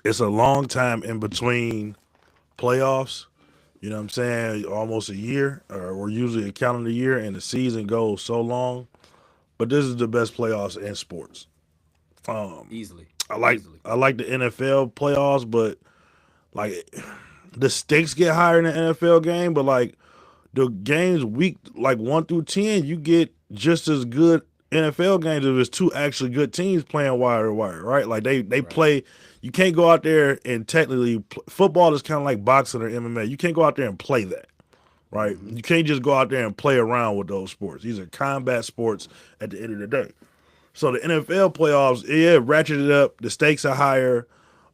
it's a long time in between playoffs. You know what I'm saying? Almost a year, or usually a calendar year, and the season goes so long. But this is the best playoffs in sports. Um, Easily, I like easily. I like the NFL playoffs, but like the stakes get higher in the NFL game. But like the games week like 1 through 10, you get just as good NFL games if it's two actually good teams playing wire to wire, right? Like they Right. play. You can't go out there and technically football is kind of like boxing or MMA. You can't go out there and play that, right? Mm-hmm. You can't just go out there and play around with those sports. These are combat sports at the end of the day. So the NFL playoffs, yeah, ratcheted up. The stakes are higher,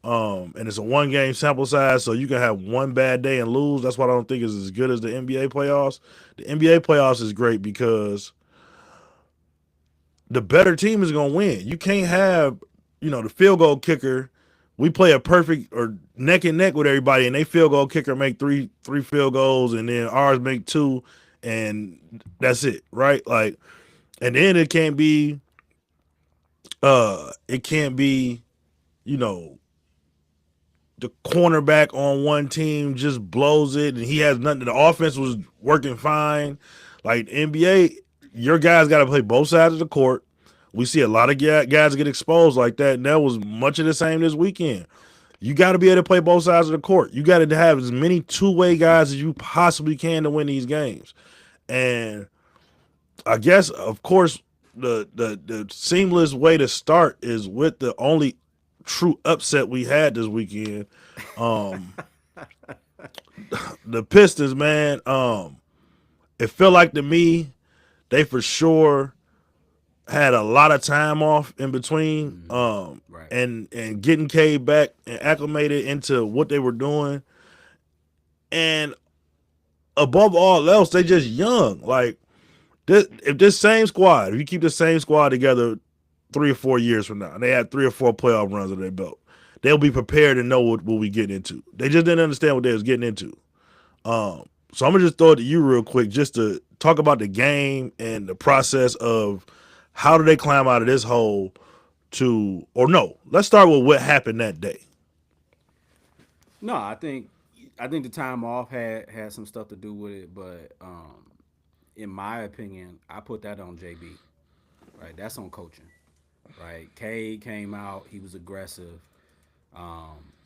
and it's a 1 game sample size, so you can have one bad day and lose. That's why I don't think it's as good as the NBA playoffs. The NBA playoffs is great because the better team is gonna win. You can't have, the field goal kicker. We play a perfect or neck and neck with everybody, and they field goal kicker make three field goals, and then ours make two, and that's it, right? Like, and then it can't be, you know, the cornerback on one team just blows it and he has nothing. The offense was working fine. Like NBA, your guys got to play both sides of the court. We see a lot of guys get exposed like that, and that was much of the same this weekend. You got to be able to play both sides of the court. You got to have as many two-way guys as you possibly can to win these games. And I guess, of course, the seamless way to start is with the only true upset we had this weekend. Um, the Pistons, man. It felt like to me they for sure had a lot of time off in between. Mm-hmm. Right. And getting Cade back and acclimated into what they were doing. And above all else, they just young. Like if this same squad, if you keep the same squad together 3 or 4 years from now, and they had 3 or 4 playoff runs under their belt, they'll be prepared to know what we get into. They just didn't understand what they was getting into. So I'm gonna just throw it to you real quick, just to talk about the game and the process of how do they climb out of this hole to, or no, let's start with what happened that day. No, I think the time off had some stuff to do with it, but in my opinion, I put that on JB. Right, that's on coaching. Right, Cade came out. He was aggressive.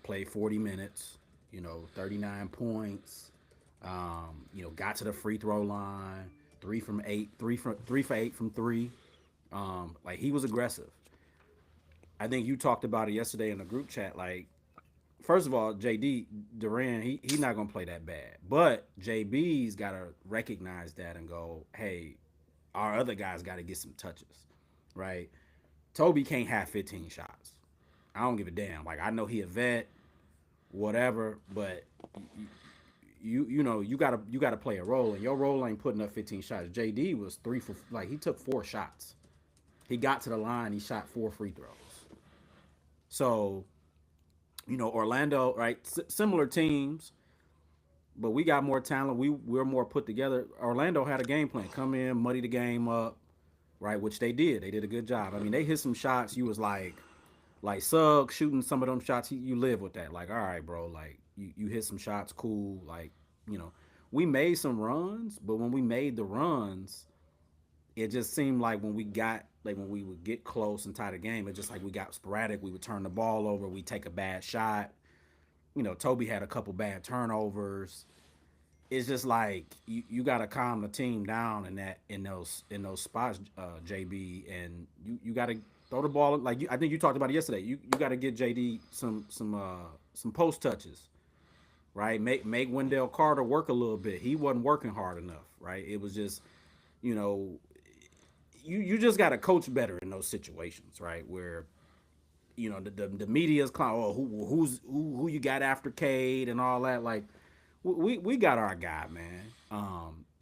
Played 40 minutes. 39 points. Got to the free throw line. 3 from 8. 3 for 8 from three. Like he was aggressive. I think you talked about it yesterday in the group chat. Like, first of all, JD Durant, he's not gonna play that bad. But JB's gotta recognize that and go, hey, our other guys gotta get some touches. Right? Toby can't have 15 shots. I don't give a damn. Like I know he a vet, whatever, but you gotta play a role, and your role ain't putting up 15 shots. JD was he took 4 shots. He got to the line, he shot 4 free throws. So Orlando, right? Similar teams, but we got more talent. We're more put together. Orlando had a game plan: come in, muddy the game up, right? Which they did. They did a good job. I mean, they hit some shots. You was like Suggs shooting some of them shots. You live with that. Like, all right, bro. Like you hit some shots, cool. Like you know, we made some runs, but when we made the runs, it just seemed like when we would get close and tie the game, it just like we got sporadic. We would turn the ball over. We take a bad shot. Toby had a couple bad turnovers. It's just like you got to calm the team down in those spots, JB, and you got to throw the ball like I think you talked about it yesterday. You got to get JD some post touches, right? Make Wendell Carter work a little bit. He wasn't working hard enough, right? It was just you know you just got to coach better in those situations, right? Where the media's clown. Oh, who you got after Cade and all that. Like we got our guy, man.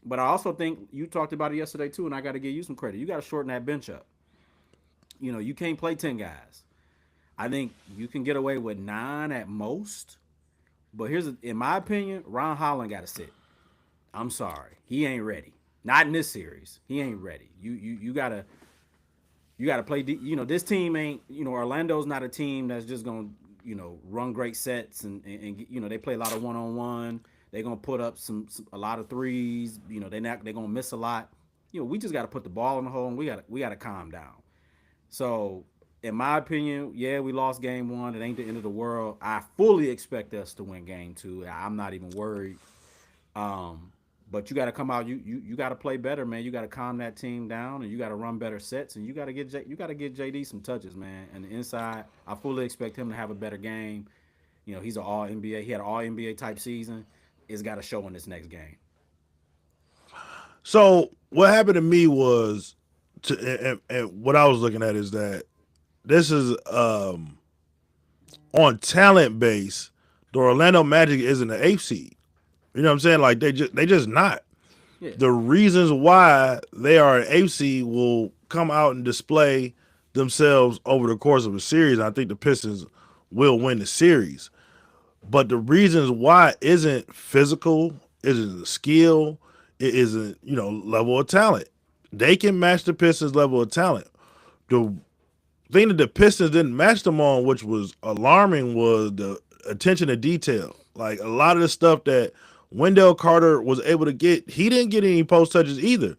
But I also think you talked about it yesterday too, and I got to give you some credit. You got to shorten that bench up. You can't play 10 guys. I think you can get away with 9 at most. But in my opinion, Ron Holland got to sit. I'm sorry, he ain't ready. Not in this series. He ain't ready. You gotta play. This team ain't. Orlando's not a team that's just gonna run great sets and they play a lot of 1-on-1. They're gonna put up a lot of threes. They're gonna miss a lot. We just got to put the ball in the hole, and we got to calm down. So, in my opinion, yeah, we lost game one. It ain't the end of the world. I fully expect us to win game two. I'm not even worried. But you got to come out. You got to play better, man. You got to calm that team down, and you got to run better sets, and you got to get JD some touches, man. And the inside, I fully expect him to have a better game. He's an All NBA. He had an All NBA type season. It's got to show in this next game. So what happened to me was, and what I was looking at is that this is on talent base. The Orlando Magic isn't an 8th seed. You know what I'm saying? Like they just not. Yeah. The reasons why they are an 8th seed will come out and display themselves over the course of a series. I think the Pistons will win the series. But the reasons why isn't physical, isn't skill, it isn't, level of talent. They can match the Pistons' level of talent. The thing that the Pistons didn't match them on, which was alarming, was the attention to detail. Like a lot of the stuff that Wendell Carter was able to get, he didn't get any post touches either.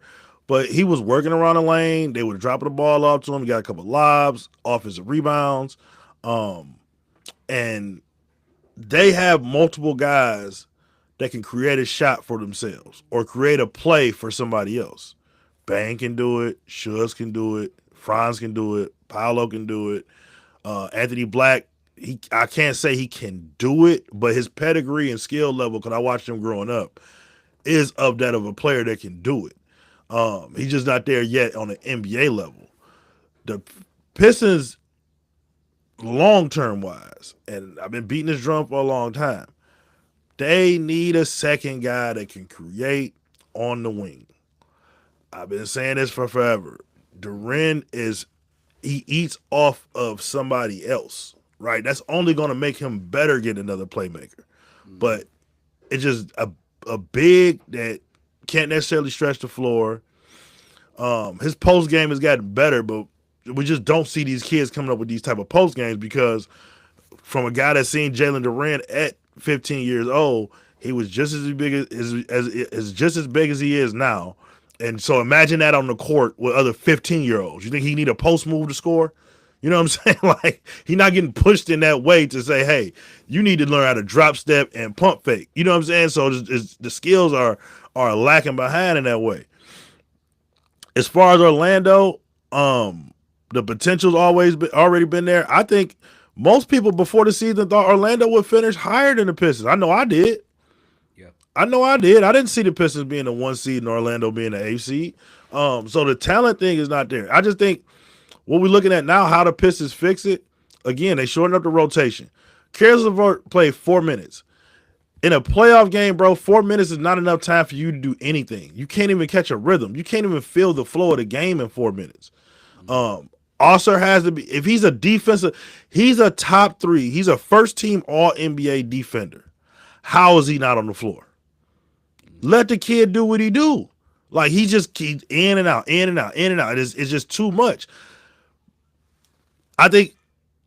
But he was working around the lane. They were dropping the ball off to him. He got a couple lobs, offensive rebounds. And they have multiple guys that can create a shot for themselves or create a play for somebody else. Bang can do it. Schultz can do it. Franz can do it. Paolo can do it. Anthony Black, I can't say he can do it, but his pedigree and skill level, because I watched him growing up, is of that of a player that can do it. He's just not there yet on the NBA level. The Pistons, long-term wise, and I've been beating this drum for a long time, they need a second guy that can create on the wing. I've been saying this for forever. Duren he eats off of somebody else, right? That's only going to make him better get another playmaker. But it's just a big that can't necessarily stretch the floor. His post game has gotten better, but we just don't see these kids coming up with these type of post games because from a guy that's seen Jalen Duren at 15 years old, he was just as big as just as big as he is now. And so imagine that on the court with other 15-year-olds. You think he need a post move to score? You know what I'm saying? Like, he's not getting pushed in that way to say, hey, you need to learn how to drop step and pump fake. You know what I'm saying? So the skills are lacking behind in that way. As far as Orlando, the potential's already been there. I think most people before the season thought Orlando would finish higher than the Pistons. I know I did. I know I did. I didn't see the Pistons being the 1 seed and Orlando being the 8 seed. So the talent thing is not there. I just think what we're looking at now, how the Pistons fix it, again, they shortened up the rotation. Caris LeVert played 4 minutes. In a playoff game, bro, 4 minutes is not enough time for you to do anything. You can't even catch a rhythm. You can't even feel the flow of the game in 4 minutes. Also has to be, if he's a defensive, he's a top 3. He's a first-team All-NBA defender. How is he not on the floor? Let the kid do what he do. Like, he just keeps in and out, in and out, in and out. It's just too much. I think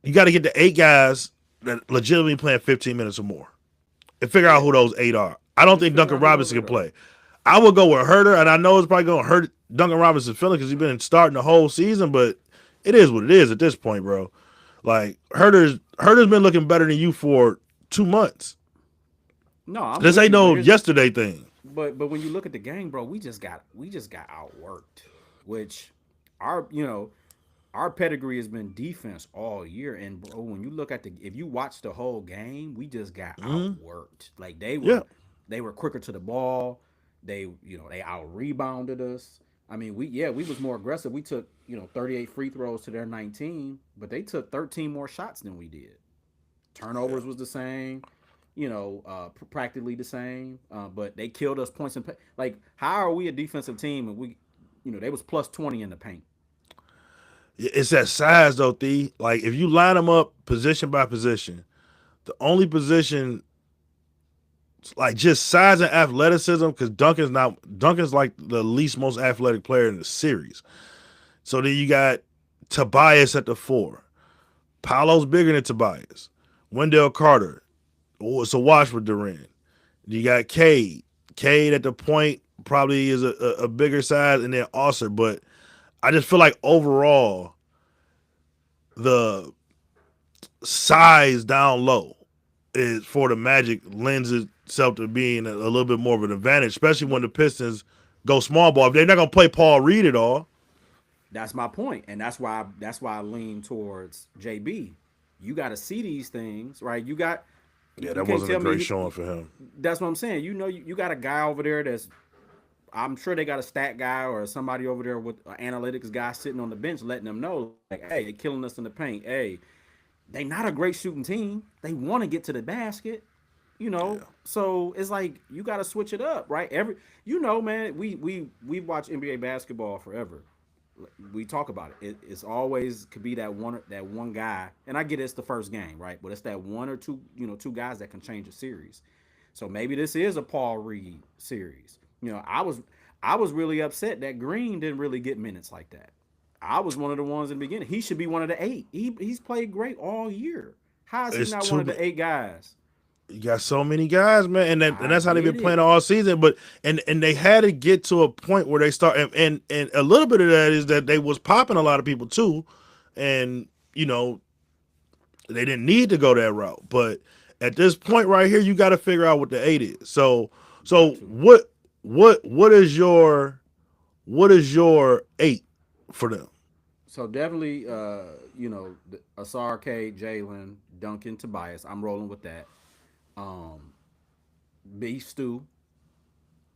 you got to get the 8 guys that legitimately playing 15 minutes or more and figure out who those 8 are. I don't think Duncan Robinson can play. I would go with Herter, and I know it's probably going to hurt Duncan Robinson's feeling because he's been starting the whole season, but it is what it is at this point, bro. Like, Herter's been looking better than you for 2 months. No, this ain't no yesterday thing. But when you look at the game, bro, we just got outworked, which our pedigree has been defense all year. And bro, when you look at if you watch the whole game, we just got outworked. Like they were quicker to the ball. They out rebounded us. I mean, we was more aggressive. We took 38 free throws to their 19, but they took 13 more shots than we did. Turnovers was the same. Practically the same, but they killed us points and like. How are we a defensive team and we, they was plus 20 in the paint? It's that size though, Thee. Like if you line them up position by position, the only position, like just size and athleticism, because Duncan's like the least most athletic player in the series. So then you got Tobias at the 4. Paolo's bigger than Tobias. Wendell Carter. Oh, it's a wash with Durant. You got Cade. Cade at the point probably is a bigger size, and then Osser. But I just feel like overall the size down low is for the Magic lends itself to being a little bit more of an advantage, especially when the Pistons go small ball. If they're not gonna play Paul Reed at all, That's my point, and that's why I lean towards JB. You got to see these things, right? yeah, You that can't wasn't a tell me great showing for him. that's what I'm saying. You got a guy over there that's I'm sure they got a stat guy or somebody over there with an analytics guy sitting on the bench letting them know, like, hey, they're killing us in the paint. Hey, they not a great shooting team. They want to get to the basket, Yeah, So it's like you got to switch it up, right? Man, we watch NBA basketball forever. We talk about it. It's always could be that one guy, and I get it's the first game, right? But it's that one or two, two guys that can change a series. So maybe this is a Paul Reed series. I was really upset that Green didn't really get minutes like that. I was one of the ones in the beginning. He should be one of the eight. He's played great all year. How is he it's not one too. of the eight guys? You got so many guys, man, and I that's how they've been get playing it. all season. But and they had to get to a point where they start, and a little bit of that is that they was popping a lot of people too, and they didn't need to go that route. But at this point right here, you got to figure out what the eight is. You So got to. what is your eight for them? So definitely, Asar K, Jalen, Duncan, Tobias. I'm rolling with that. Um, Beef Stew.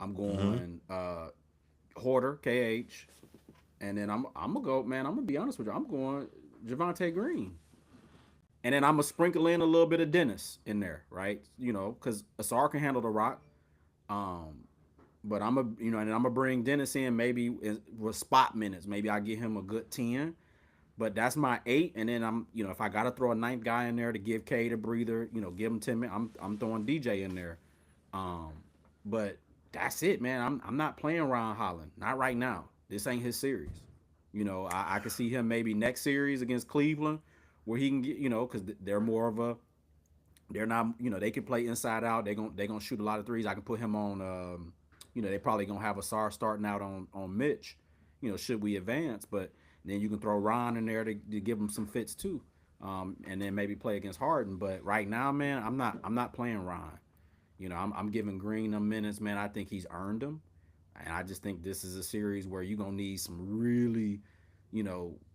I'm Mm-hmm. going Hoarder, KH. And then I'm gonna go, man. I'm gonna be honest with you. I'm going Javante Green. And then I'm gonna sprinkle in a little bit of Dennis in there, right? Because Asar can handle the rock. Um, but and I'm gonna bring Dennis in maybe with spot minutes. Maybe I give him a good 10. But that's my eight, and then if I gotta throw a ninth guy in there to give Cade a breather, give him 10 minutes. I'm throwing DJ in there. Um, but that's it, man. I'm not playing Ron Holland, not right now. This ain't his series. I could see him maybe next series against Cleveland, where he can get, because they're more of a, they're not, they can play inside out. They gonna shoot a lot of threes. I can put him on. They probably gonna have a SAR starting out on Mitch. Should we advance, but then you can throw Ron in there to give him some fits too, and then maybe play against Harden. But right now, man, I'm not playing Ron. I'm giving Green them minutes, man. I think he's earned them, and I just think this is a series where you're gonna need some really,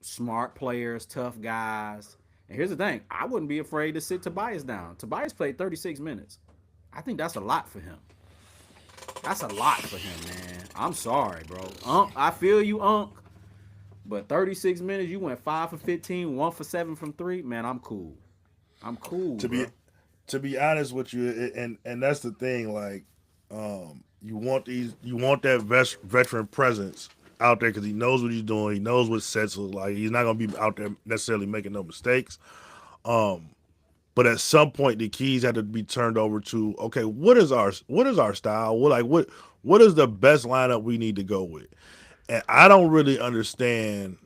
smart players, tough guys. And here's the thing: I wouldn't be afraid to sit Tobias down. Tobias played 36 minutes. I think that's a lot for him. That's a lot for him, man. I'm sorry, bro. I feel you, Unc. But 36 minutes, you went 5 for 15, 1 for 7 from three. Man, I'm cool. I'm cool, To be bro. to be honest with you, and that's the thing. Like, you want that veteran presence out there because he knows what he's doing. He knows what sets look like. He's not gonna be out there necessarily making no mistakes. Um, but at some point, the keys had to be turned over to, okay, what is our style? What is the best lineup we need to go with? And I don't really understand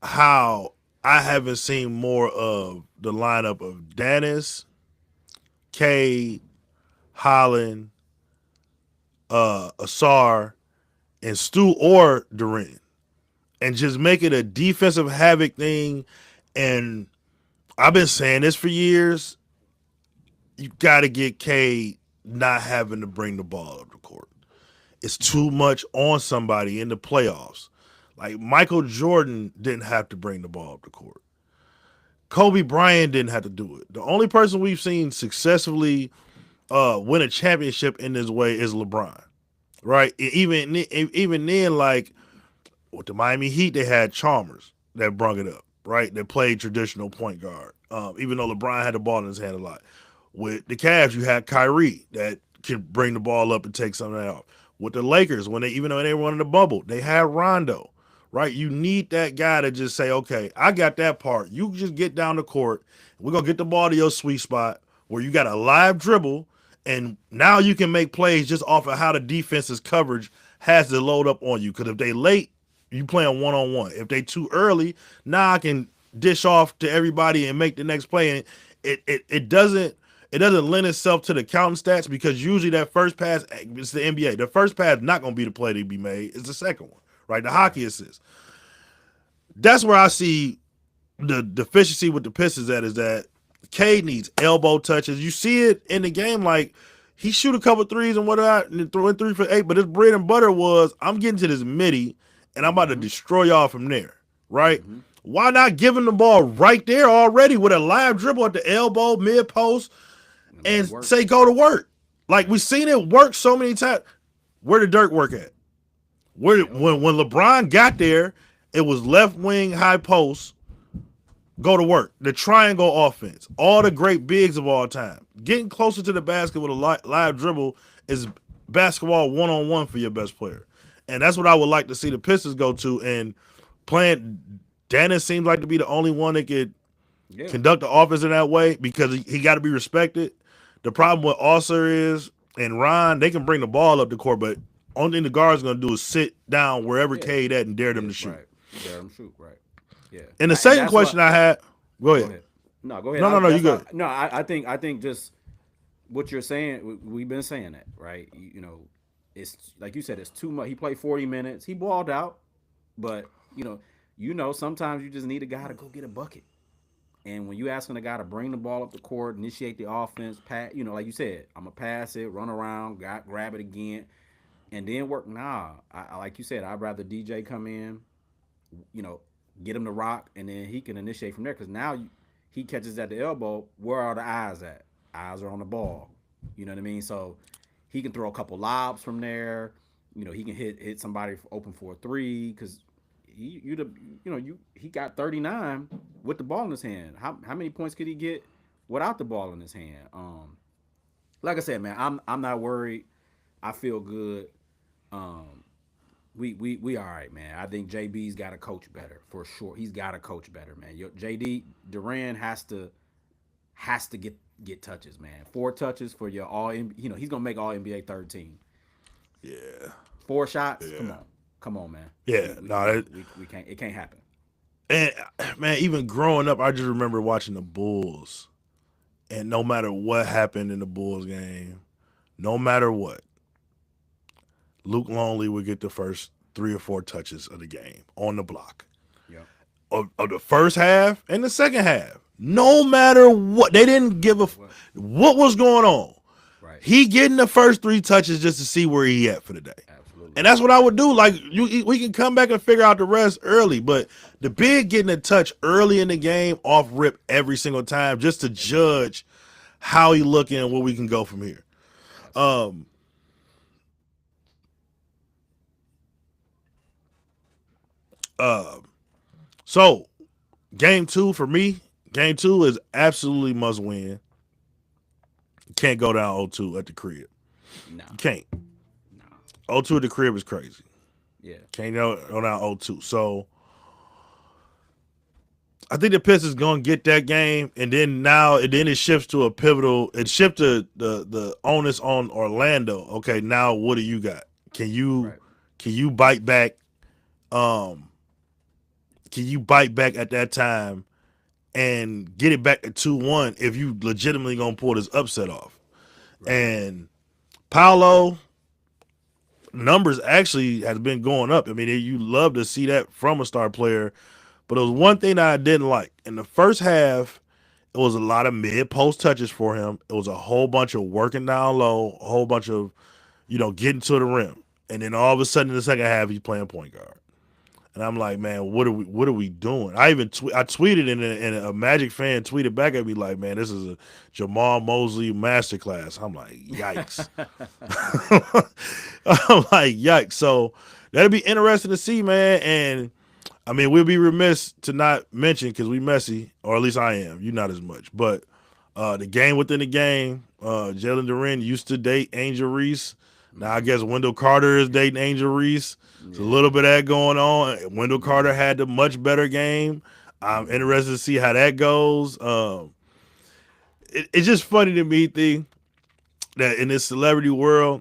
how I haven't seen more of the lineup of Dennis, K, Holland, Asar, and Stu or Duran, and just make it a defensive havoc thing. And I've been saying this for years. You got to get K not having to bring the ball up the court. It's too much on somebody in the playoffs. Like Michael Jordan didn't have to bring the ball up the court. Kobe Bryant didn't have to do it. The only person we've seen successfully win a championship in this way is LeBron, right? Even then, like with the Miami Heat, they had Chalmers that brung it up, right? That played traditional point guard. Even though LeBron had the ball in his hand a lot. With the Cavs, you had Kyrie that could bring the ball up and take something off. With the Lakers, even though they were in the bubble, they had Rondo, right? You need that guy to just say, okay, I got that part. You just get down the court. We're gonna get the ball to your sweet spot where you got a live dribble, and now you can make plays just off of how the defense's coverage has to load up on you. Because if they late, you playing one on one. If they too early, now I can dish off to everybody and make the next play. it doesn't lend itself to the counting stats because usually that first pass, it's the NBA. The first pass not going to be the play to be made. It's the second one, right? The hockey assist. That's where I see the deficiency with the Pistons at is that Cade needs elbow touches. You see it in the game, like he shoot a couple threes and whatnot, and went 3 for 8. But his bread and butter was I'm getting to this midi and I'm about to destroy y'all from there, right? Why not give him the ball right there already with a live dribble at the elbow, mid post, and say go to work? Like we've seen it work so many times. Where did Dirk work at? When LeBron got there, it was left wing high post. Go to work. The triangle offense. All the great bigs of all time. Getting closer to the basket with a live dribble is basketball one-on-one for your best player. And that's what I would like to see the Pistons go to. And playing Dennis seems like to be the only one that could conduct the offense in that way because he got to be respected. The problem with Osser is, and Ron, they can bring the ball up the court, but only thing the guard's going to do is sit down wherever Cade at and dare them to shoot. Right. Dare them to shoot, right. Yeah. And the second question I had, go ahead. No, go ahead. No, you good. No, I think just what you're saying, we've been saying that, right? You know, it's like you said, it's too much. He played 40 minutes. He balled out, but you know, sometimes you just need a guy to go get a bucket. And when you asking a guy to bring the ball up the court, initiate the offense, like you said, I'm gonna pass it, run around, grab it again, and then work. Nah, I like you said, I'd rather DJ come in, get him to rock, and then he can initiate from there. Because now he catches at the elbow. Where are the eyes at? Eyes are on the ball. You know what I mean? So he can throw a couple lobs from there. He can hit somebody open for a three because he got 39 with the ball in his hand. How many points could he get without the ball in his hand? Like I said, man, I'm not worried. I feel good. We all right, man. I think JB's got to coach better for sure. He's got to coach better, man. JD Durant has to get touches, man. 4 touches for your he's gonna make all NBA third team. Yeah. 4 shots. Yeah. Come on, man. Yeah. We can't. It can't happen. And man, even growing up, I just remember watching the Bulls, and no matter what happened in the Bulls game, no matter what, Luke Longley would get the first 3 or 4 touches of the game on the block. Yeah. Of the first half and the second half. No matter what, they didn't give what was going on. Right. He getting the first 3 touches just to see where he at for the day. Absolutely. And that's what I would do. Like we can come back and figure out the rest early, but the big getting a touch early in the game off rip every single time just to judge how he looking and where we can go from here. So game 2 for me, game 2 is absolutely must win. You can't go down 0-2 at the crib. No. You can't. No. 0-2 at the crib is crazy. Yeah. Can't go down 0-2. So I think the Pistons gonna get that game, and then it shifts to a pivotal. It shifts the onus on Orlando. Okay, now what do you got? Can you bite back? Can you bite back at that time and get it back to 2-1 if you legitimately gonna pull this upset off? Right. And Paolo numbers actually has been going up. I mean, you love to see that from a star player. But it was one thing that I didn't like. In the first half, it was a lot of mid-post touches for him. It was a whole bunch of working down low, a whole bunch of, getting to the rim. And then all of a sudden in the second half, he's playing point guard. And I'm like, man, what are we doing? I tweeted and a Magic fan tweeted back at me like, man, this is a Jamal Mosley masterclass. I'm like, yikes. I'm like, yikes. So that'll be interesting to see, man. And I mean, we'll be remiss to not mention because we messy, or at least I am. You not as much, but the game within the game. Jalen Duren used to date Angel Reese. Now I guess Wendell Carter is dating Angel Reese. There's a little bit of that going on. Wendell Carter had the much better game. I'm interested to see how that goes. It's just funny to me, that in this celebrity world,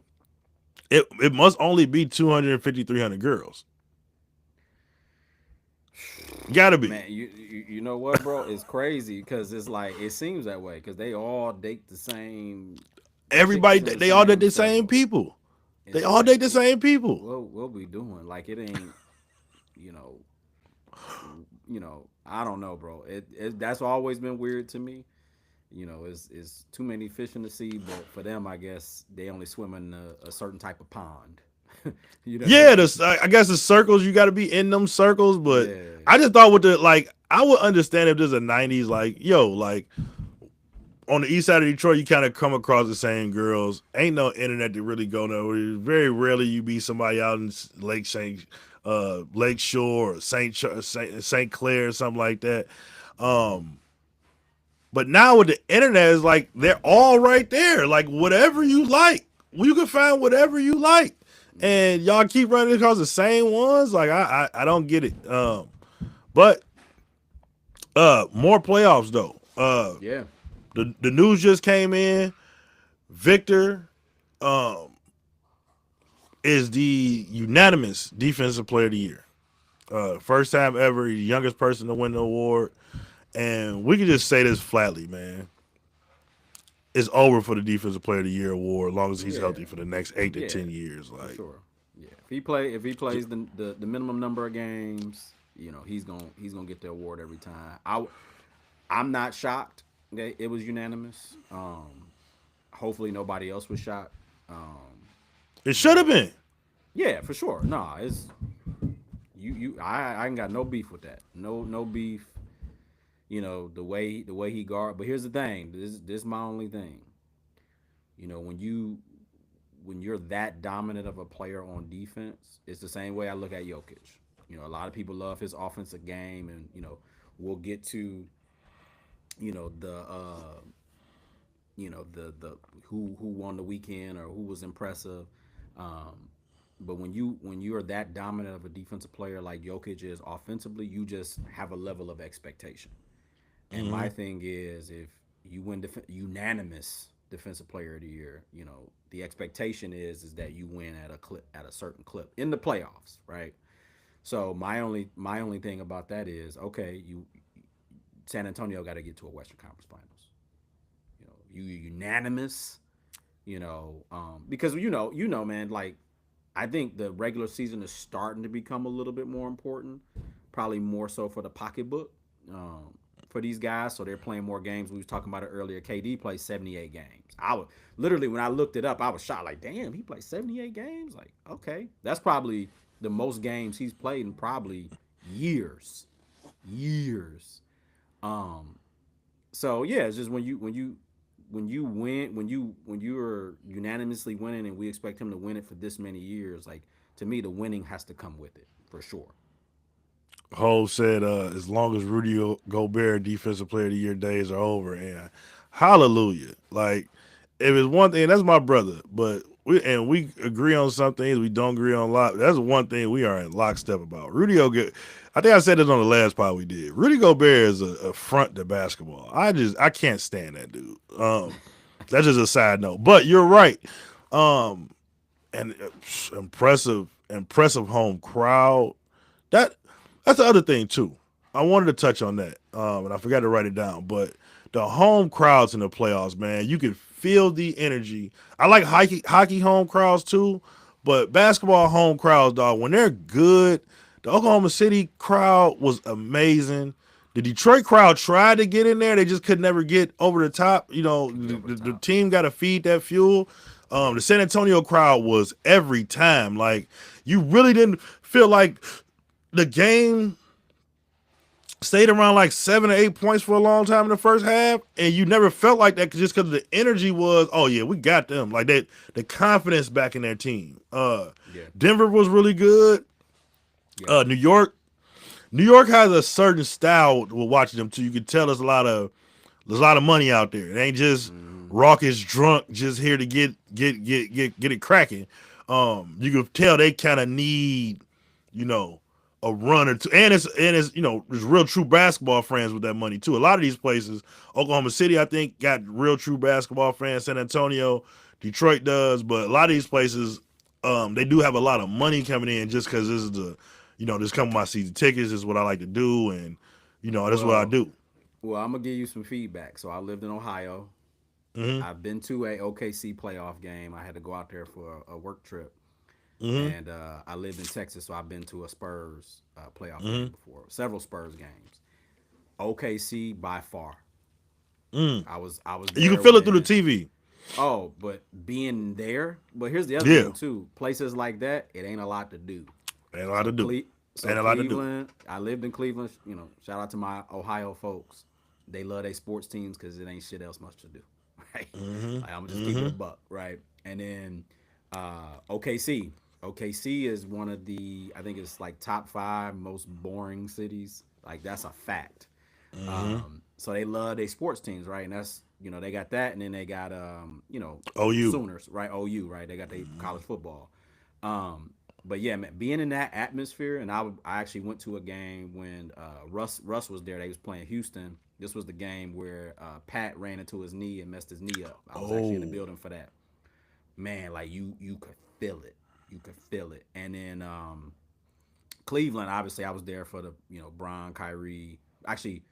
it must only be 250, 300 girls. Gotta be. Man, you know what, bro? It's crazy because it's like it seems that way because they all date the same Everybody, chicks in the they all date same the same circle. people. They It's all like date the same people. what we doing? Like it ain't, you know, I don't know, bro. It that's always been weird to me. It's too many fish in the sea, but for them, I guess they only swim in a certain type of pond. you know what I Yeah, mean? I guess the circles, you got to be in them circles. But Yeah, I just thought with the like, I would understand if there's a '90s like, yo, like on the east side of Detroit, you kind of come across the same girls. Ain't no internet to really go nowhere. Very rarely you be somebody out in Lake Shore or Saint Clair or something like that. Um, but now with the internet, it's like they're all right there. Like whatever you like, you can find whatever you like, yeah, and y'all keep running across the same ones. Like I don't get it. But more playoffs though. yeah. The news just came in. Victor um, is the unanimous defensive player of the year. First time ever, youngest person to win the award. And we can just say this flatly, man. It's over for the defensive player of the year award as long as he's Yeah, healthy for the next 8 to 10 years. for Like, sure. Yeah, if he plays the minimum number of games, he's gonna get the award every time. I'm not shocked that it was unanimous. Hopefully nobody else was shocked. it should have But been. yeah, for sure. Nah, it's I ain't got no beef with that. No beef. The way he guard. But here's the thing. This is my only thing. When you're that dominant of a player on defense, it's the same way I look at Jokic. A lot of people love his offensive game, and we'll get to the who won the weekend or who was impressive. But when you are that dominant of a defensive player like Jokic is offensively, you just have a level of expectation. And my Mm-hmm. thing is, if you win unanimous defensive player of the year, the expectation is that you win at a certain clip in the playoffs, right? So my only thing about that is, okay, you San Antonio got to get to a Western Conference Finals. You unanimous, because man, like I think the regular season is starting to become a little bit more important, probably more so for the pocketbook for these guys. So they're playing more games. We was talking about it earlier. KD plays 78 games. I was literally when I looked it up, I was shocked. Like, damn, he played 78 games. Like, okay, that's probably the most games he's played in probably years, years. Um, so yeah, it's just when you win when you're unanimously winning and we expect him to win it for this many years, like to me the winning has to come with it for sure. Hove said, as long as Rudy Gobert defensive player of the year days are over, and hallelujah. Like, if it's one thing, that's my brother, but we agree on some things, we don't agree on a lot. That's one thing we are in lockstep about. I think I said this on the last pod we did. Rudy Gobert is a front to basketball. I can't stand that dude. That's just a side note. But you're right. Um, and impressive home crowd. That that's the other thing too. I wanted to touch on that, and I forgot to write it down. But the home crowds in the playoffs, man, you can feel the energy. I like hockey home crowds too, but basketball home crowds, dog, when they're good, the Oklahoma City crowd was amazing. The Detroit crowd tried to get in there, they just could never get over the top. Get over the The top. team got to feed that fuel. Yeah. The San Antonio crowd was every time like you really didn't feel like the game stayed around like 7 or 8 points for a long time in the first half, and you never felt like that just because the energy was, oh yeah, we got them. Like that, the confidence back in their team. Yeah. Denver was really good. Yeah. New York, New York has a certain style with watching them too. You can tell there's a lot of money out there. It ain't just Mm-hmm. raucous drunk just here to get it cracking. You can tell they kind of need, you know, a run or two, and it's there's real true basketball fans with that money too. A lot of these places, Oklahoma City, I think, got real true basketball fans. San Antonio, Detroit does, but a lot of these places, they do have a lot of money coming in just because this is Just come my season tickets is what I like to do, and that's what I Well, do. well, I'm gonna give you some feedback. So I lived in Ohio. Hmm. I've been to a OKC playoff game. I had to go out there for a work trip, Hmm. and I lived in Texas, so I've been to a Spurs playoff game Hmm. before, several Spurs games. OKC by far. Mm. I was You can there feel it through the when TV. but being there. But here's the other Yeah, thing too. Places like that, it ain't a lot to do. ain't a lot to So do. So Ain't a lot to do. Cleveland, I lived in Cleveland. Shout out to my Ohio folks. They love their sports teams because it ain't shit else much to do, right? Hmm. Like I'm gonna just keep it a Hmm. buck, right? And then OKC. OKC is one of the I think it's like top five most boring cities. Like that's a fact. Hmm. So they love their sports teams, right? And that's they got that, and then they got OU. Sooners, right? OU, right? They got their college football. Um, but yeah, man, being in that atmosphere, and I actually went to a game when Russ was there. They was playing Houston. This was the game where Pat ran into his knee and messed his knee up. I was actually in the Oh. building for that. Man, like you could feel it. You could feel it. And then Cleveland, obviously, I was there for the Bron, Kyrie. Actually,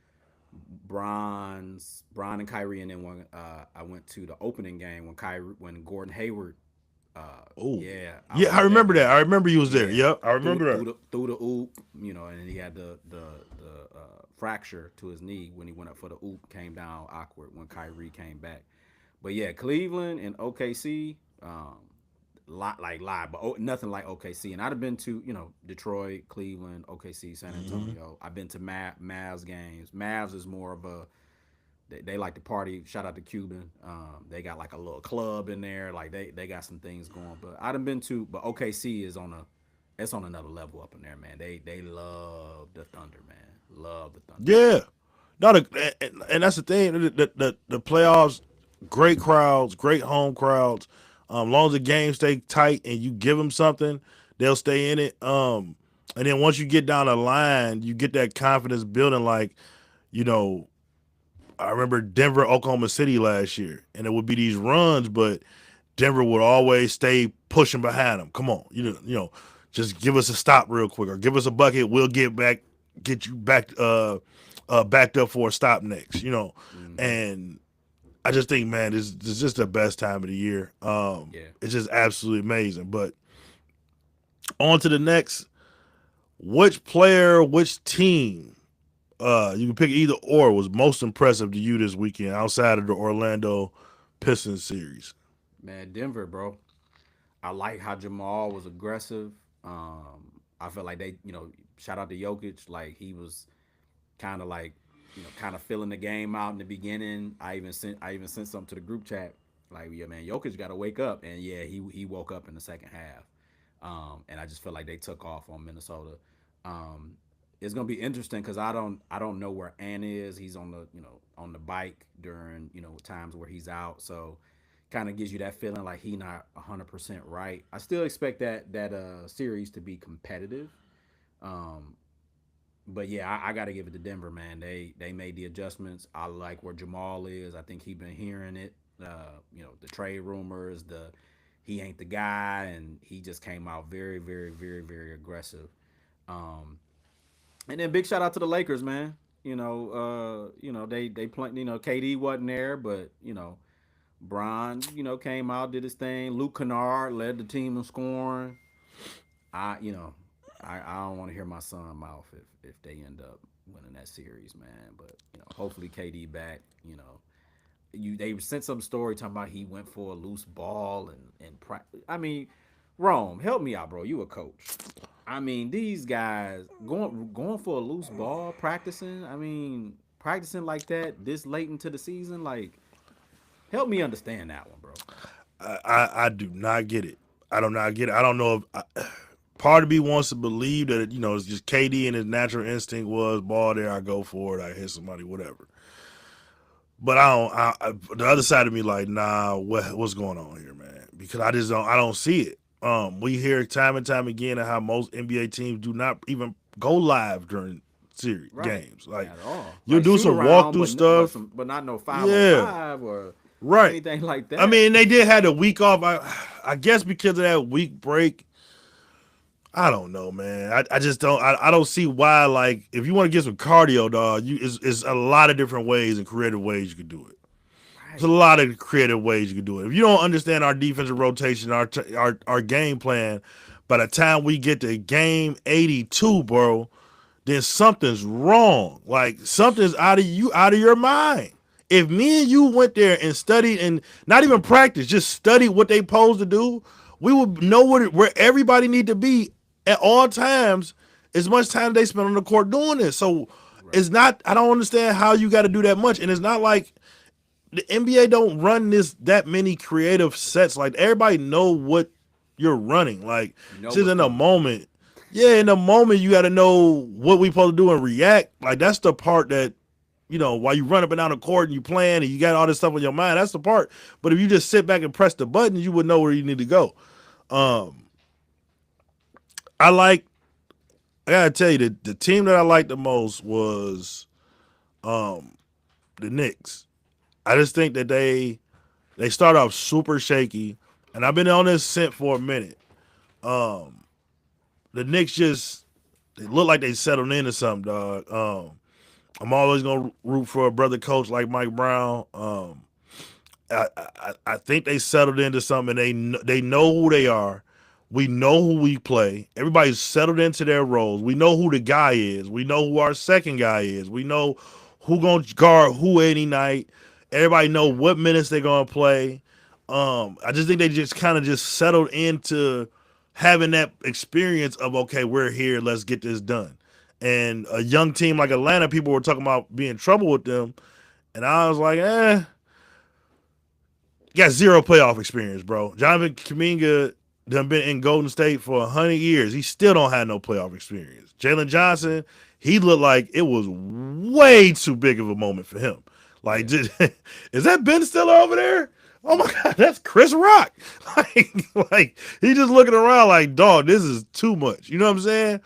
Bron and Kyrie, and then when I went to the opening game when Gordon Hayward, Oh. yeah, I Yeah, was I at that remember that. game. I remember you was there. Yeah, Yep, I through remember through that. the oop, and he had the fracture to his knee when he went up for the oop, came down awkward when Kyrie came back. But yeah, Cleveland and OKC, lot, but nothing like OKC. And I'd have been to Detroit, Cleveland, OKC, San Hmm. Antonio. I've been to Mavs games. Mavs is more of a they like to party. Shout out to Cuban. They got like a little club in there. Like they got some things going. But I'd have been to, but OKC is it's on another level up in there, man. They love the Thunder, man. Love the Thunder. Yeah. No, and that's the thing. The playoffs, great crowds, great home crowds. Long as the game stay tight and you give them something, they'll stay in it. And then once you get down the line, you get that confidence building. Like, you know, I remember Denver, Oklahoma City last year, and it would be these runs, but Denver would always stay pushing behind them. Come on, just give us a stop real quick, or give us a bucket. We'll get you backed up for a stop next. Mm-hmm. And I just think, man, this is just the best time of the year. Yeah. It's just absolutely amazing. But on to the next. Which player, which team? You can pick either or was most impressive to you this weekend outside of the Orlando Pistons series. Man, Denver, bro. I like how Jamal was aggressive. I felt like shout out to Jokic, like he was kind of like, kind of filling the game out in the beginning. I even sent something to the group chat, like, yeah, man, Jokic got to wake up, and yeah, he woke up in the second half. And I just feel like they took off on Minnesota. Um, it's gonna be interesting because I don't know where Ant is. He's on the bike during times where he's out, so kind of gives you that feeling like he not 100% right. I still expect that series to be competitive. Um, but yeah, I got to give it to Denver, man. They made the adjustments. I like where Jamal is. I think he been hearing it. The trade rumors, the he ain't the guy, and he just came out very, very, very, very aggressive. Um, and then big shout out to the Lakers, man. They play. KD wasn't there, but Bron, came out, did his thing. Luke Kennard led the team in scoring. I, you know, I don't want to hear my son mouth if they end up winning that series, man. But hopefully KD back. They sent some story talking about he went for a loose ball and I mean, Rome, help me out, bro. You a coach. I mean, these guys going for a loose ball, practicing. I mean, practicing like that this late into the season, like, help me understand that one, bro. I do not get it. I do not get it. I don't know if part of me wants to believe that it's just KD and his natural instinct was ball there. I go for it. I hit somebody, whatever. But I don't. The other side of me like, nah. What's going on here, man? Because I just don't. I don't see it. We hear time and time again how most NBA teams do not even go live during series Right. games. Like At all. you'll Like do shoot some around, walkthrough but stuff. not no 5 on Yeah, 5 or right. anything like I that. mean, they did have a week off. I guess because of that week break, I don't know, man. I just don't. I don't see why. Like, if you want to get some cardio, dog, it's a lot of different ways and creative ways you could do it. There's a Right. lot of creative ways you can do it. If you don't understand our defensive rotation, our game plan, by the time we get to game 82, bro, then something's wrong. Like something's out of your mind. If me and you went there and studied and not even practice, just studied what they posed to do, we would know where everybody need to be at all times. As much time they spend on the court doing this. So Right. it's not. I don't understand how you got to do that much, and it's not like the NBA don't run that many creative sets. Like everybody know what you're running. Like You know just what's in the coming. moment. Yeah, in the moment you got to know what we supposed to do and react. Like that's the part that while you run up and down the court and you playing and you got all this stuff on your mind. That's the part. But if you just sit back and press the button, you would know where you need to go. Right. Um, I like. I gotta tell you the team that I liked the most was um, the Knicks. I just think that they start off super shaky, and I've been on this scent for a minute. Um, the Knicks just they look like they settled into something, dog. I'm always gonna root for a brother coach like Mike Brown. I think they settled into something. They know who they are. We know who we play. Everybody's settled into their roles. We know who the guy is. We know who our second guy is. We know who gonna guard who any night. Everybody know what minutes they're gonna play. I just think they just kind of just settled into having that experience of okay, we're here, let's get this done. And a young team like Atlanta, people were talking about being in trouble with them, and I was like, got zero playoff experience, bro. Jonathan Kuminga done been in Golden State for 100 years. He still don't have no playoff experience. Jalen Johnson, he looked like it was way too big of a moment for him. Like, Yeah. is that Ben Stiller over there? Oh my God, that's Chris Rock. Like he just looking around like, dog, this is too much. You know what I'm saying?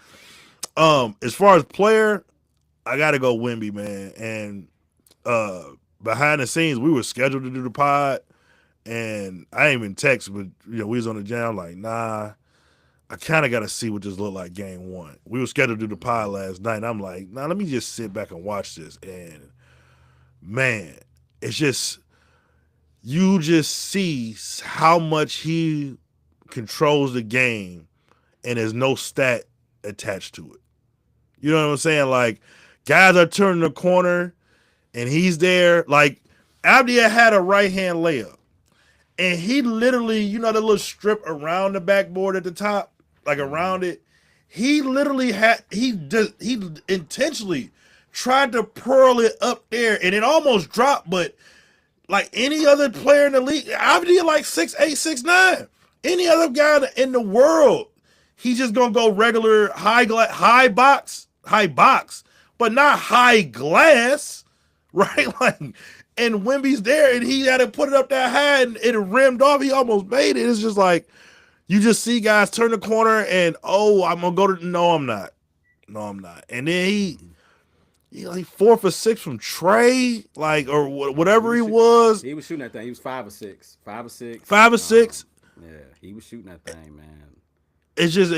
As far as player, I gotta go Wemby, man. And behind the scenes, we were scheduled to do the pod. And I ain't even text, but we was on the jam like, nah, I kind of got to see what this looked like game one. We were scheduled to do the pod last night, and I'm like, nah, let me just sit back and watch this. And man, it's just you just see how much he controls the game, and there's no stat attached to it. You know what I'm saying? Like guys are turning the corner, and he's there. Like Abdia had a right hand layup. And he literally, the little strip around the backboard at the top, like Mm-hmm. around it. He literally he intentionally tried to pearl it up there, and it almost dropped. But like any other player in the league, I did like 6'8", 6'9". Any other guy in the world, he's just gonna go regular high box, but not high glass, right? Yeah. Like, and Wimby's there, and he had to put it up that high, and it rimmed off. He almost made it. It's just like you just see guys turn the corner, and I'm gonna go to. No, I'm not. No, I'm not. And then Mm-hmm. he like 4 for 6 from Trey, like or He whatever was he shoot, was, he was shooting that thing. He was 5 or 6, 5 or 6. 5 or 6. Yeah, he was shooting that thing, man. It's just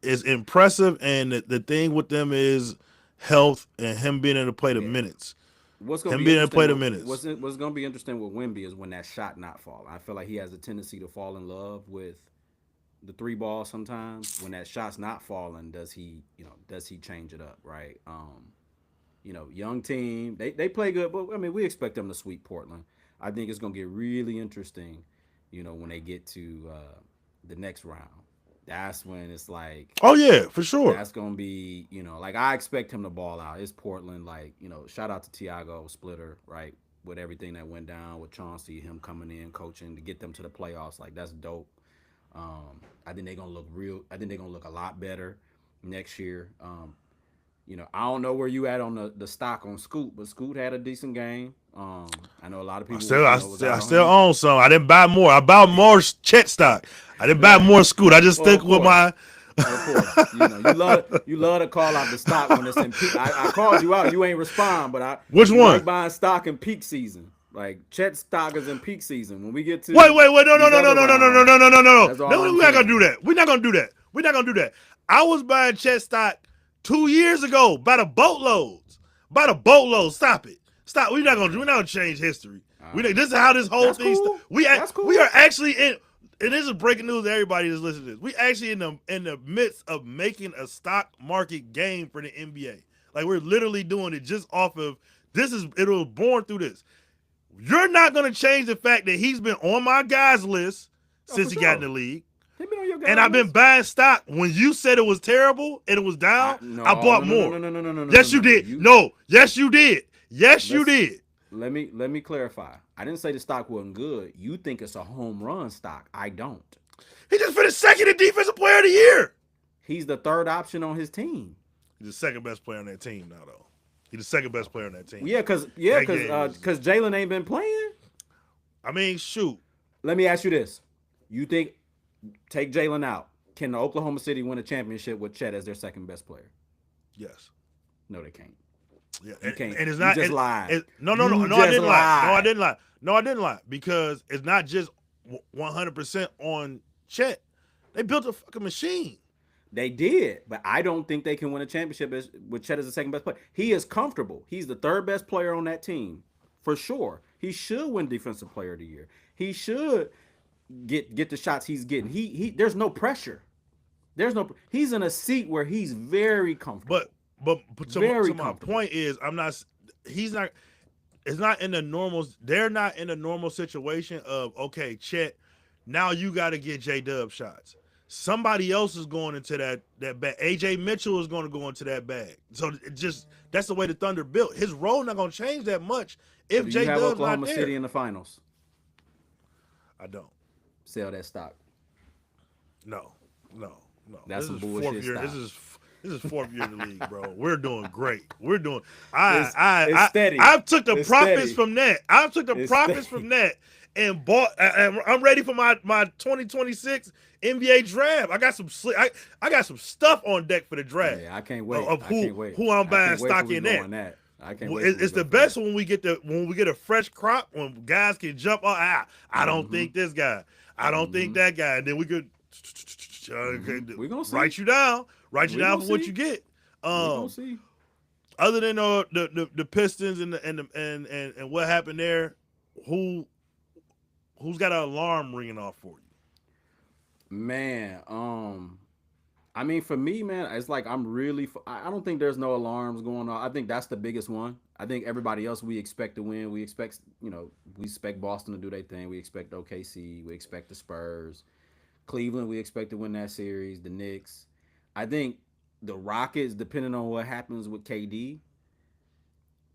it's impressive, and the thing with them is health and him being able to play the Yeah. minutes. What's gonna Him be being able to play interesting the with minutes. what's gonna be interesting with Wimby is when that shot not falling. I feel like he has a tendency to fall in love with the three ball sometimes. When that shot's not falling, does he change it up, right? Young team, they play good, but I mean we expect them to sweep Portland. I think it's gonna get really interesting, when they get to the next round. That's when it's like Oh yeah, for sure. that's gonna be, like I expect him to ball out. It's Portland, like, shout out to Tiago Splitter, right? With everything that went down with Chauncey, him coming in, coaching to get them to the playoffs, like that's dope. I think they're gonna look real. I think they're gonna look a lot better next year. I don't know where you at on the stock on Scoot, but Scoot had a decent game. I know a lot of I people, still I was still out I on still him. own some. I didn't buy more. I bought more Chet stock. I didn't buy Yeah. more Scoot. I just Well, stick of with course. my. Of course, you love to call out the stock when it's in peak. I called you out, you ain't respond, but Which you like one? buying stock in peak season. Like Chet stock is in peak season. When we get Wait, to wait, wait! No, no, these no, no, other no, no, no, no, rounds, no, no, no, no! that's all No, I'm we're not gonna do saying. that. We're not gonna do that. We're not gonna do that. I was buying Chet stock 2 years ago by the boatloads. By the boatload. Stop it. Stop. We're not gonna change history. This is how this whole That's thing. cool. We That's cool. are actually in. And this is breaking news to everybody that's listening to this. We actually in the midst of making a stock market game for the NBA. Like we're literally doing it just off of this. It was born through this. You're not gonna change the fact that he's been on my guys list since he got in the league. He been on your guys And I've been list. buying stock. When you said it was terrible and it was down, I bought more. No. Yes, you did. No, yes, you did. Yes, you did. Let me clarify. I didn't say the stock wasn't good. You think it's a home run stock. I don't. He just finished second in defensive player of the year. He's the third option on his team. He's the second best player on that team now, though. He's the second best player on that team. Yeah, because Jalen ain't been playing. I mean, shoot. Let me ask you this: you think take Jalen out? Can the Oklahoma City win a championship with Chet as their second best player? Yes. No, they can't. Yeah, You can't. And it's not. You just lied. No, I didn't lie. No, I didn't lie because it's not just 100% on Chet. They built a fucking machine. They did, but I don't think they can win a championship with Chet as the second best player. He is comfortable. He's the third best player on that team for sure. He should win Defensive Player of the Year. He should get the shots he's getting. He there's no pressure. He's in a seat where he's very comfortable. But to my point is, it's not in the normal. They're not in a normal situation of, okay, Chet, now you got to get J-Dub shots. Somebody else is going into that bag. AJ Mitchell is going to go into that bag. So that's the way the Thunder built. His role not going to change that much if J-Dub's not there. Oklahoma City in the finals? I don't. Sell that stock. No. That's some bullshit stock. This is fourth year in the league, bro. We're doing great. We're doing. It's steady. I took the It's profits steady. from that. I took the It's profits steady. from that and bought. I'm ready for my 2026 NBA draft. I got some stuff on deck for the draft. Yeah, I can't wait. Of I can't wait. who I'm I buying can't wait stock till we in go there. on that. I can't wait. It's the best when we get a fresh crop, when guys can jump on. I don't think this guy. I don't think that guy. And then we could We're gonna see. write you down for gonna what see. you get. We'll see. Other than the Pistons and what happened there, who's got an alarm ringing off for you? Man, I mean, for me, man, it's like I don't think there's no alarms going on. I think that's the biggest one. I think everybody else we expect to win. We expect Boston to do their thing. We expect OKC. We expect the Spurs. Cleveland, we expect to win that series. The Knicks. I think the Rockets, depending on what happens with KD,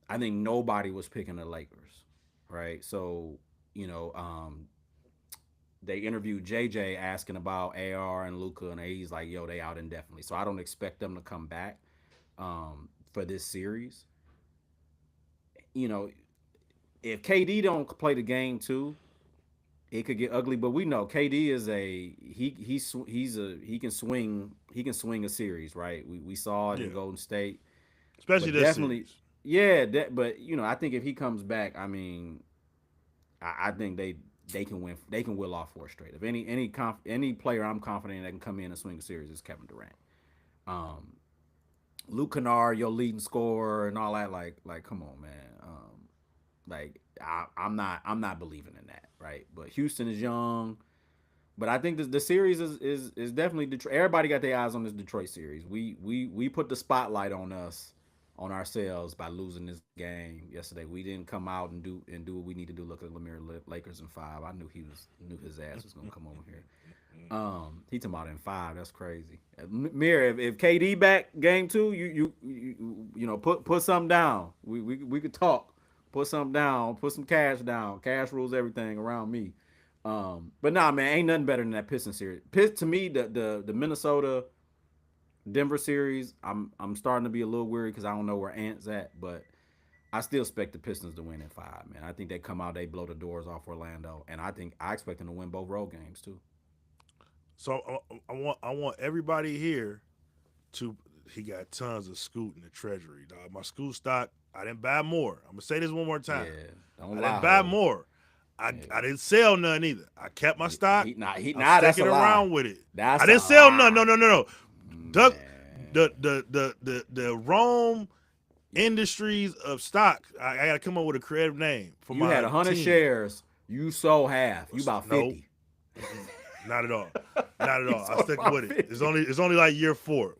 I think nobody was picking the Lakers, right? So, they interviewed JJ asking about AR and Luka, and he's like, yo, they out indefinitely. So I don't expect them to come back for this series. If KD don't play the game too, it could get ugly. But we know KD is he can swing a series, right? We saw it in Golden State, Especially this series. Yeah. But I think if he comes back, I mean, I think they can win. They can will off 4 straight. If any player I'm confident that can come in and swing a series is Kevin Durant. Luke Kennard, your leading scorer and all that, like come on, man. I'm not believing in that, right? But Houston is young. But I think the series is definitely Detroit. Everybody got their eyes on this Detroit series. We put the spotlight on ourselves by losing this game yesterday. We didn't come out and do what we need to do. Look at Lemire Lakers in 5. I knew his ass was gonna come over here. He talking about in 5. That's crazy. Mir, if KD back game 2, you put something down. We could talk. Put something down. Put some cash down. Cash rules everything around me. But nah, man, ain't nothing better than that Pistons series. To me, the Minnesota Denver series, I'm starting to be a little weary because I don't know where Ant's at, but I still expect the Pistons to win in 5, man. I think they come out, they blow the doors off Orlando, and I expect them to win both road games too. So I want everybody here to. He got tons of Scoot in the treasury, dog. My Scoot stock, I didn't buy more. I'm gonna say this one more time. Yeah, I didn't buy more. I didn't sell none either. I kept my stock. He I'm that's sticking a lie. around with it. That's I didn't a sell lie. none. No. Duck, Man. the Rome Industries of stock. I got to come up with a creative name for You my had 100 team. shares. You sold half. You about 50. Nope. Not at all. Not at all. I sold stick about with it. 50. It's only like year 4.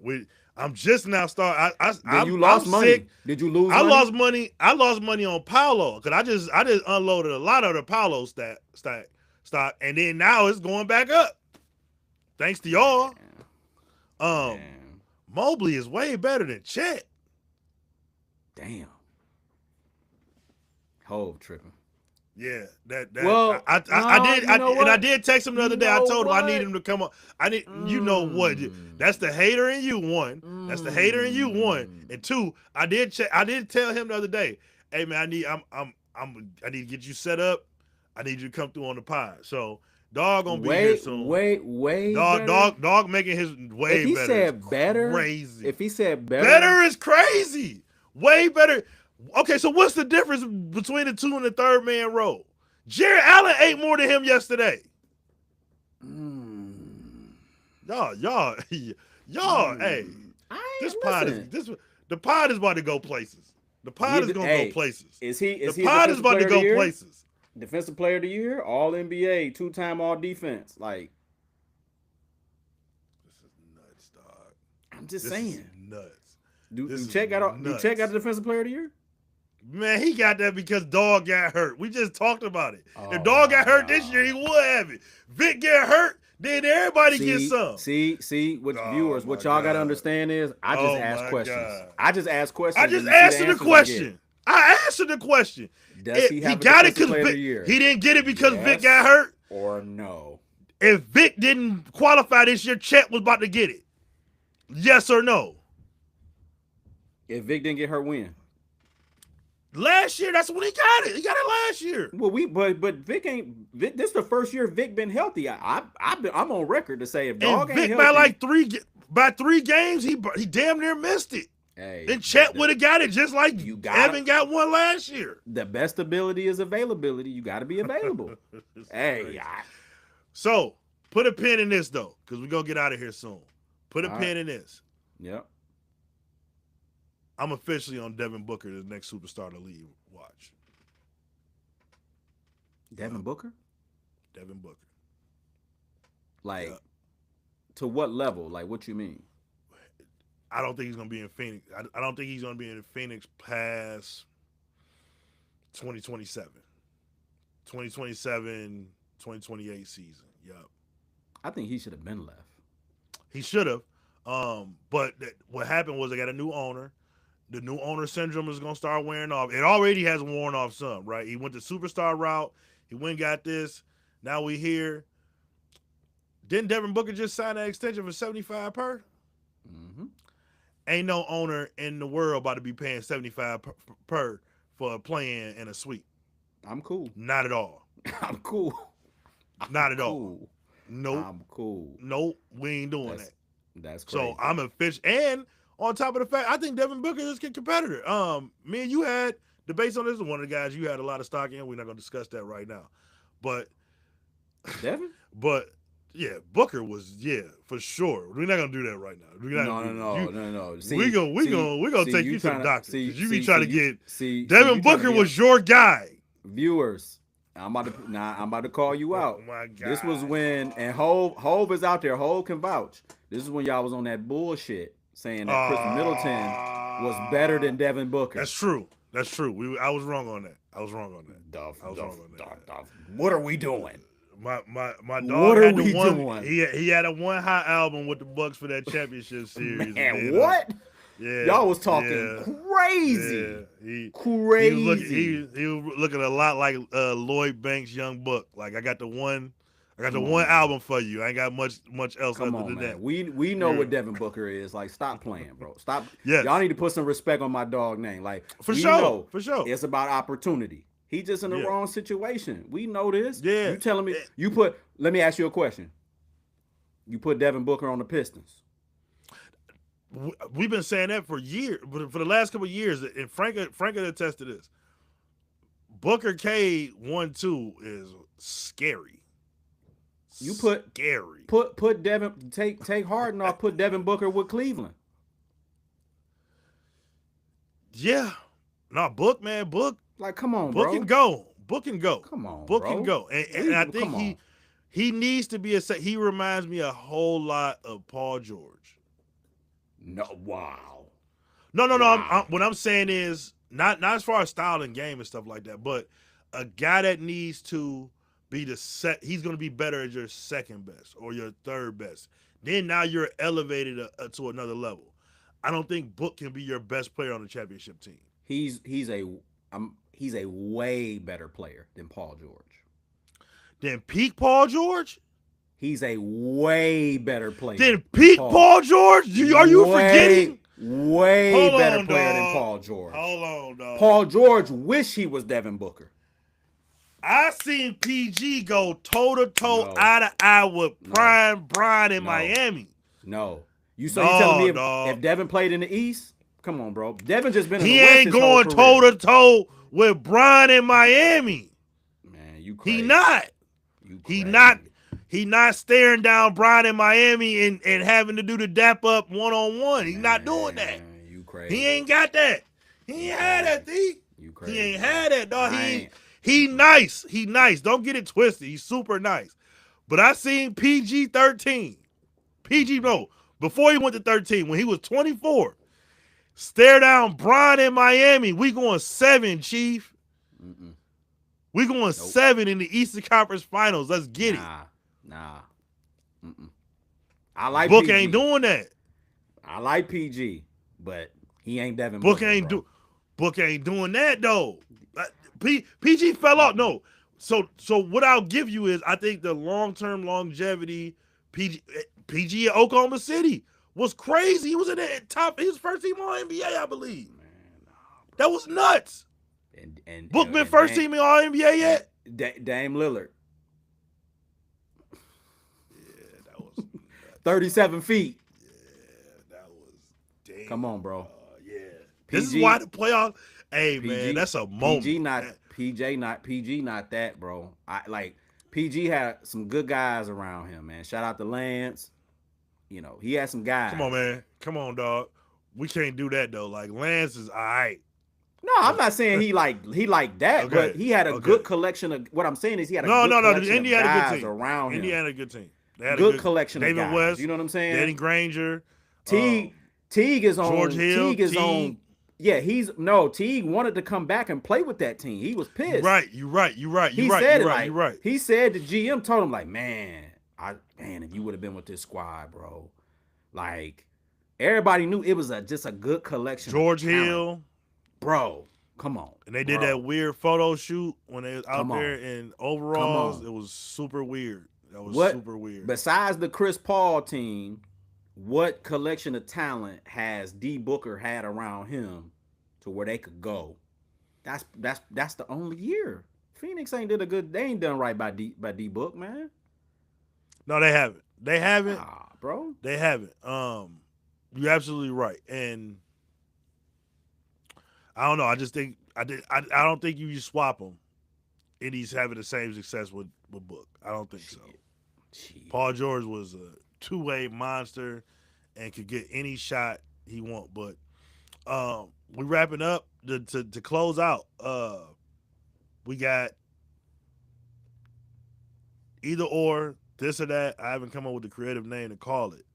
I'm just now starting. Then you lost money. Sick. Did you lose I money? lost money. I lost money on Paolo because I just unloaded a lot of the Paolo stock, and then now it's going back up. Thanks to y'all. Man. Mobley is way better than Chet. Damn. Hove tripping. Yeah, that Well, I did text him the other day. I told him I need what? him to come up. You know what? That's the hater in you, one. That's the hater in you, one. And two, I did tell him the other day, hey man, I need to get you set up. I need you to come through on the pod. So dog gonna be here soon. Way better? Dog making his way If he better. said better, crazy. If he said better, better is crazy. Way better. Okay, so what's the difference between the 2 and the 3rd man role? Jared Allen ate more than him yesterday. Y'all, hey, the pod is about to go places. The pod is gonna go places. The pod is about to go places. Defensive player of the year, all NBA, 2-time all defense. Like, this is nuts, dog. I'm just This saying. is nuts. Do Chet got the defensive player of the year? Man, he got that because Dog got hurt. We just talked about it. If Dog got hurt this year, he would have it. Vic get hurt, then everybody gets some. Viewers, what y'all got to understand is I just ask questions. God. I just ask questions. I just answered the question. I answered the question. Does he have got it defensive player of because the year? he didn't get it because Vic got hurt? Or no? If Vic didn't qualify this year, Chet was about to get it. Yes or no? If Vic didn't get hurt, when? Last year, that's when he got it. He got it last year. Well, but Vic ain't. This is the first year Vic been healthy. I'm on record to say if Dog ain't Vic healthy, by three games, he damn near missed it. Hey, and Chet would have got it just like Evan got one last year. The best ability is availability. You got to be available. So put a pin in this though, because we're gonna get out of here soon. Put a pin in this. Yep. I'm officially on Devin Booker, the next superstar to leave. Watch. Devin Booker? Devin Booker. Like, to what level? Like, what you mean? I don't think he's going to be in Phoenix. I don't think he's going to be in Phoenix past 2027. 2027, 2028 season. Yup. I think he should have been left. He should have. But what happened was they got a new owner. The new owner syndrome is going to start wearing off. It already has worn off some, right? He went the superstar route. He went and got this. Now we here. Didn't Devin Booker just sign an extension for $75 per? Mm-hmm. Ain't no owner in the world about to be paying $75 per for a play-in and a suite. I'm cool. Not at all. I'm cool. Not at all. Nope. I'm cool. Nope. We ain't doing that. That's crazy. So I'm official. And on top of the fact, I think Devin Booker is a competitor. Me and you had debates on this. One of the guys you had a lot of stock in. We're not going to discuss that right now. But Devin? But yeah, Booker was for sure. We're not gonna do that right now. No. We're gonna take you to the doctor. You be trying to get Devin Booker was your guy. Viewers, I'm about to call you out. Oh my God. This was when, and Hove is out there. Hove can vouch. This is when y'all was on that bullshit saying that Chris Middleton was better than Devin Booker. That's true. I was wrong on that. What are we doing? My dog what had are we doing? He had a one hot album with the Bucks for that championship series. Man, what? Yeah, y'all was talking crazy. Yeah. Crazy. He was looking a lot like Lloyd Banks' Young Buck. Like I got the one album for you. I ain't got much else other than that. We know what Devin Booker is. Like, stop playing, bro. Stop. Yes. Y'all need to put some respect on my dog name. Like, for sure. It's about opportunity. He just in the wrong situation. We know this. Yeah. You telling me let me ask you a question. You put Devin Booker on the Pistons. We've been saying that for years, for the last couple of years, and Frank attested to this. Booker K 1-2 is scary. You put scary. Put Devin take Harden off. Put Devin Booker with Cleveland. Yeah. No, Book, man. Book. Like, come on, Book bro. and go. Book and go. Come on, Book bro. and go. And I think he needs to be he reminds me a whole lot of Paul George. No, wow. No. Wow. What I'm saying is not as far as style and game and stuff like that, but a guy that needs to be he's going to be better as your second best or your third best. Then now you're elevated to another level. I don't think Book can be your best player on the championship team. He's a way better player than Paul George. Than peak Paul George? He's a way better player. Than peak Paul George? Are you forgetting? Way better player than Paul George. Hold on, dog. Paul George wish he was Devin Booker. I seen PG go toe-to-toe, eye-to-eye with Prime Brian in Miami. No. You telling me if Devin played in the East? Come on, bro. Devin just been in the West. He ain't going toe-to-toe with Brian in Miami. Man, you crazy. He not. He not staring down Brian in Miami and having to do the dap up one-on-one. He's not doing that. You crazy. He ain't got that. He ain't had that, D. You crazy. He ain't had that, dog. He nice. He nice. Don't get it twisted. He's super nice. But I seen PG 13. Before he went to 13, when he was 24, stare down Brian in Miami. We going 7, Chief. Mm-mm. We going 7 in the Eastern Conference Finals. Let's get it. Nah. Mm-mm. I like Book PG. ain't doing that. I like PG, but he ain't Devin Book Booker. Book ain't doing that though. PG fell off. No. So what I'll give you is I think the long-term longevity PG at Oklahoma City was crazy. He was in the top. His first team All NBA, I believe. Man, that was nuts. And Book been first team in All NBA yet? Dame Lillard. Yeah, that was 37 feet. Yeah, that was damn. Come on, bro. Yeah. This is why the playoffs. Hey, PG, man, that's a moment. PG not that, bro. PG had some good guys around him, man. Shout out to Lance. You know, he had some guys. Come on, man. Come on, dog. We can't do that though. Like Lance is all right. No, I'm not saying he like that, okay. But he had a good collection of. What I'm saying is he had a good collection of guys around him. Indiana had a good team. They had good collection David of guys. West, you know what I'm saying? Danny Granger, Teague is on. George Hill. Teague is on. Yeah, Teague wanted to come back and play with that team. He was pissed. Right, you're right. You're right. He said the GM told him like, man, if you would have been with this squad, bro, like everybody knew it was just a good collection. George Hill, bro, come on. And they did that weird photo shoot when they was out there in overalls. It was super weird. That was super weird. Besides the Chris Paul team, what collection of talent has D Booker had around him to where they could go? That's the only year. Phoenix ain't done right by D Book, man. No, they haven't. They haven't. Bro. They haven't. You're absolutely right. And I don't know. I just think I don't think you swap him and he's having the same success with Book. I don't think so. Paul George was a two-way monster and could get any shot he want. But we wrapping up to close out. We got either or, this or that. I haven't come up with a creative name to call it.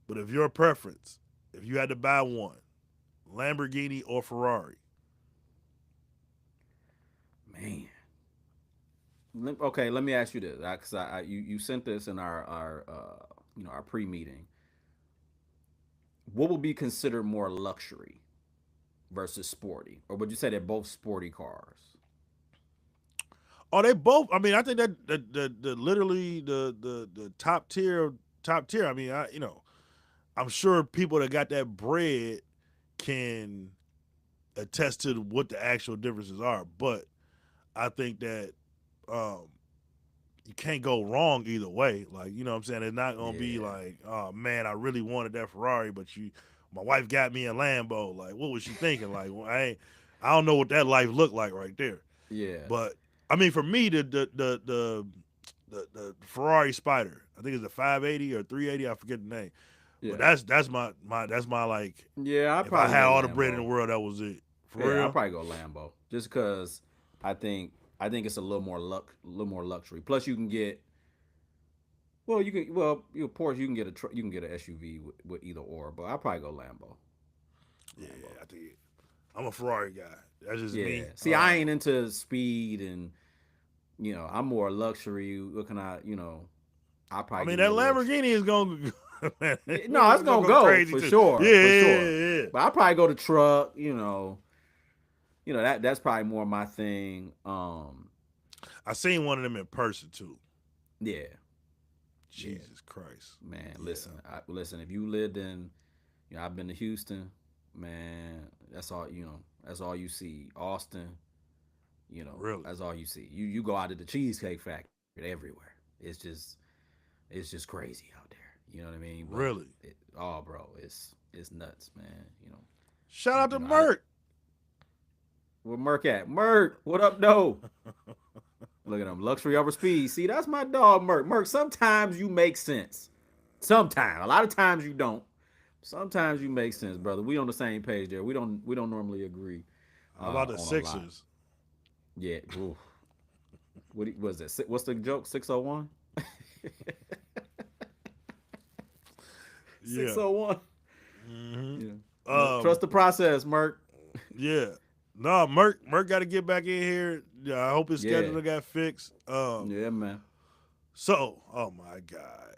But if your preference, if you had to buy one, Lamborghini or Ferrari? Man. Okay, let me ask you this, because you sent this in our pre-meeting. What would be considered more luxury versus sporty, or would you say they're both sporty cars? Oh, they both. I mean, I think that the literally the top tier. I mean, I'm sure people that got that bread can attest to what the actual differences are, but I think that you can't go wrong either way. Like, you know what I'm saying? It's not gonna be like, oh man, I really wanted that Ferrari, but my wife got me a Lambo. Like, what was she thinking? Like, I don't know what that life looked like right there. Yeah. But I mean, for me, the Ferrari Spider, I think it's a 580 or 380. I forget the name. But Yeah. that's my like. Yeah, I'd If I probably had go all the bread in the Lambo. world, that was it. For Yeah, I'll real. probably go Lambo. Just because I think it's a little more luxury. Plus you can get you of course you can get you can get an SUV with either or, but I'll probably go Lambo. Yeah, Lambo. I think I'm a Ferrari guy. That's just Yeah. me. See, I ain't into speed and I'm more luxury. What can I'll I probably mean, give me that a little. Lamborghini is gonna, man, Yeah, no, it's it's gonna gonna go go crazy for too. Yeah, sure, for sure. yeah, yeah. But I'll probably go to truck. That's probably more my thing. I seen one of them in person too. Yeah, yeah, Jesus Christ. man. Yeah, Listen. If you lived in, I've been to Houston, man. That's all That's all you see. Austin, really, that's all you see. You go out to the Cheesecake Factory everywhere. It's just crazy out there. You know what I mean? But really. bro, it's nuts, man. Shout out to I don't. Merck. Where Merc at? Merc, what up, though? Look at him, luxury over speed. See, that's my dog, Merc. Merc, sometimes you make sense. Sometimes, a lot of times you don't. Sometimes you make sense, brother. We on the same page there. We don't normally agree How about the on a lot. Sixers? Yeah. Oof. What was that? What's the joke? 601. Yeah. 601. Mm-hmm. Yeah. Trust the process, Merc. Yeah. No, Merc got to get back in here. Yeah, I hope his Yeah. schedule got fixed. Yeah, man. So, oh my God,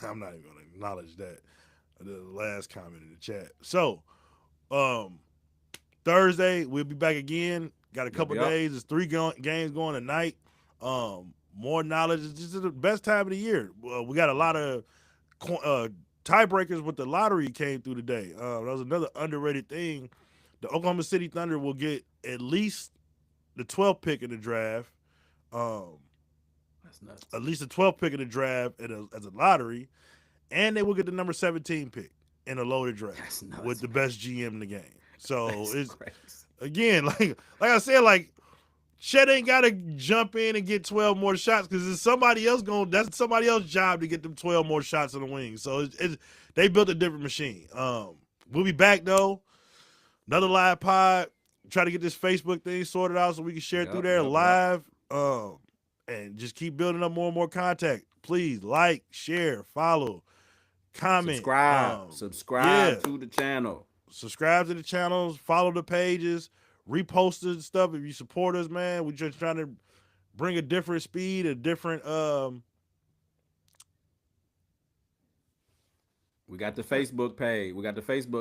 I'm not even gonna acknowledge that. The last comment in the chat. So, Thursday we'll be back again. Got a couple Yep. days. It's 3 games going tonight. More knowledge. It's just the best time of the year. We got a lot of tiebreakers with the lottery came through today. That was another underrated thing. The Oklahoma City Thunder will get at least the 12th pick in the draft. That's nuts. At least the 12th pick in the draft as a lottery, and they will get the number 17 pick in a loaded draft. That's nuts, with the man. best GM in the game. So That's it's crazy. again like I said, like Chet ain't got to jump in and get 12 more shots because it's somebody else that's somebody else's job to get them 12 more shots in the wing. So they built a different machine. We'll be back though. Another live pod. Try to get this Facebook thing sorted out so we can share it through there live. And just keep building up more and more contact. Please like, share, follow, comment, subscribe to the channel. Subscribe to the channels, follow the pages, repost the stuff if you support us, man. We're just trying to bring a different speed, a different We got the Facebook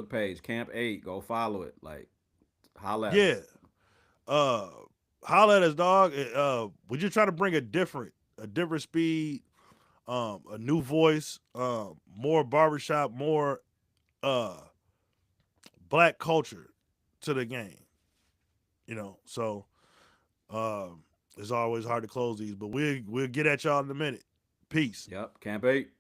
page. Camp 8. Go follow it. Like, holla at us. Holla at us, dog. We're just trying to bring a different speed, a new voice, more barbershop, more black culture to the game. So it's always hard to close these, but we'll get at y'all in a minute. Peace. Yep. Camp 8.